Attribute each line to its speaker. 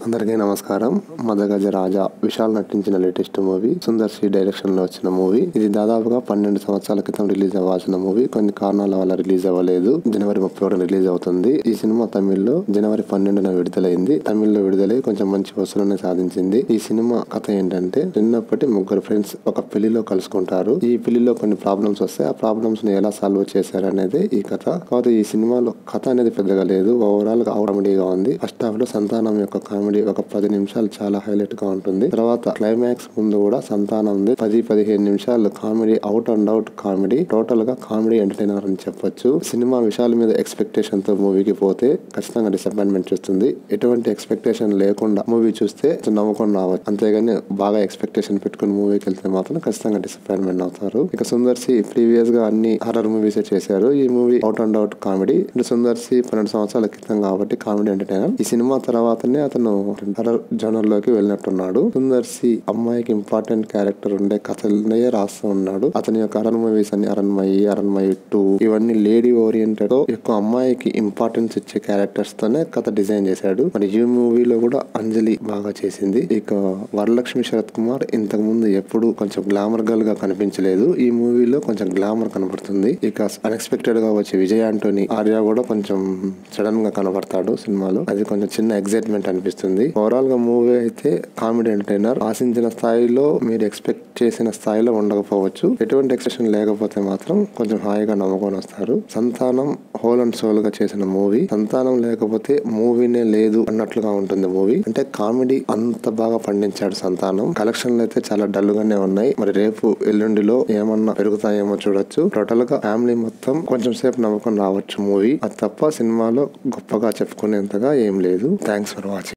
Speaker 1: అందరికీ నమస్కారం. మదగజ రాజా విశాల్ నటించిన latest movie Sundar C direction లో వచ్చిన మూవీ. ఇది దాదాపుగా 12 సంవత్సరాల క్రితం రిలీజ్ అవ్వాల్సిన మూవీ కొన్ని కారణాల వల్ల రిలీజ్ అవ్వలేదు. జనవరి 31 రిలీజ్ అవుతుంది. ఈ సినిమా తమిళ్లో జనవరి 12న విడుదలైంది. తమిళ్లో విడుదలై కొంచెం మంచి వసూలుని సాధించింది. ఈ సినిమా కథ ఏంటంటే, చిన్నప్పటి ముగ్గురు ఫ్రెండ్స్ ఒక పెళ్లిలో కలుసుకుంటారు. ఈ పెళ్లిలో కొన్ని ప్రాబ్లమ్స్ వస్తాయి. ఆ ప్రాబ్లమ్స్ ని ఎలా సాల్వ్ చేశారనేది ఈ కథ. కాకపోతే ఈ సినిమాలో కథ అనేది పెద్దగా లేదు. ఓవరాల్ గా కామెడీగా ఉంది. ఫస్ట్ హాఫ్ లో సంతానం యొక్క కామెడీ ఒక 10 నిమిషాలు చాలా హైలైట్ గా ఉంటుంది. తర్వాత క్లైమాక్స్ ముందు కూడా సంతానం ఉంది. 10-15 నిమిషాలు comedy, out and out comedy. Total గా కామెడీ ఎంటర్టైనర్ అని చెప్పొచ్చు. సినిమా విశాల్ మీద ఎక్స్పెక్టేషన్ తో మూవీకి పోతే ఖచ్చితంగా డిసప్పాయింట్మెంట్ చూస్తుంది. ఎటువంటి ఎక్స్పెక్టేషన్ లేకుండా మూవీ చూస్తే నవ్వుకొని రావచ్చు. అంతేగాని బాగా ఎక్స్పెక్టేషన్ పెట్టుకుని మూవీకి వెళ్తే మాత్రం ఖచ్చితంగా డిసప్పాయింట్మెంట్ అవుతారు. ఇక సుందర్ సి ప్రీవియస్ గా అన్ని హర్రర్ మూవీస్ చేశారు. ఈ movie out and out comedy. Sundar C 12 సంవత్సరాల క్రితం కాబట్టి కామెడీ ఎంటర్టైనర్. ఈ సినిమా తర్వాతనే అతను హర్రర్ జోనర్ లోకి వెళ్ళినట్టున్నాడు. సుందర్ సి అమ్మాయికి ఇంపార్టెంట్ క్యారెక్టర్ ఉండే కథలనే రాస్తూ ఉన్నాడు. అతని యొక్క హర్రర్ మూవీస్ అన్ని అరణ్మయి 2 ఇవన్నీ లేడీ ఓరియంటెడ్ ఎక్కువ అమ్మాయికి ఇంపార్టెన్స్ ఇచ్చే క్యారెక్టర్స్ తోనే కథ డిజైన్ చేశాడు. మరి ఈ మూవీలో కూడా అంజలి బాగా చేసింది. ఇక వరలక్ష్మి శరత్ కుమార్ ఇంతకు ముందు ఎప్పుడు కొంచెం గ్లామర్ గర్ల్ గా కనిపించలేదు. ఈ మూవీలో కొంచెం గ్లామర్ కనబడుతుంది. ఇక అన్ఎక్స్పెక్టెడ్ గా వచ్చే విజయ్ ఆంటోనీ ఆర్య కూడా కొంచెం సడన్ గా కనబడతాడు సినిమాలో. అది కొంచెం చిన్న ఎక్సైట్మెంట్ అనిపిస్తుంది. ఓవరాల్ గా మూవీ అయితే కామెడీ ఎంటర్టైనర్. ఆశించిన స్థాయిలో మీరు ఎక్స్పెక్ట్ చేసిన స్థాయిలో ఉండకపోవచ్చు. ఎటువంటి ఎక్స్ప్రెషన్ లేకపోతే మాత్రం కొంచెం హాయిగా నమ్ముకొని వస్తారు. సంతానం హోల్ అండ్ సోల్ గా చేసిన మూవీ. సంతానం లేకపోతే మూవీనే లేదు అన్నట్లుగా ఉంటుంది మూవీ. అంటే కామెడీ అంత బాగా పండించాడు సంతానం. కలెక్షన్లు అయితే చాలా డల్ గానే ఉన్నాయి. మరి రేపు ఎల్లుండిలో ఏమన్నా పెరుగుతాయేమో చూడొచ్చు. టోటల్ గా ఫ్యామిలీ మొత్తం కొంచెం సేపు నమ్ముకొని రావచ్చు మూవీ. అది తప్ప సినిమాలో గొప్పగా చెప్పుకునేంతగా ఏం లేదు. Thanks for watching.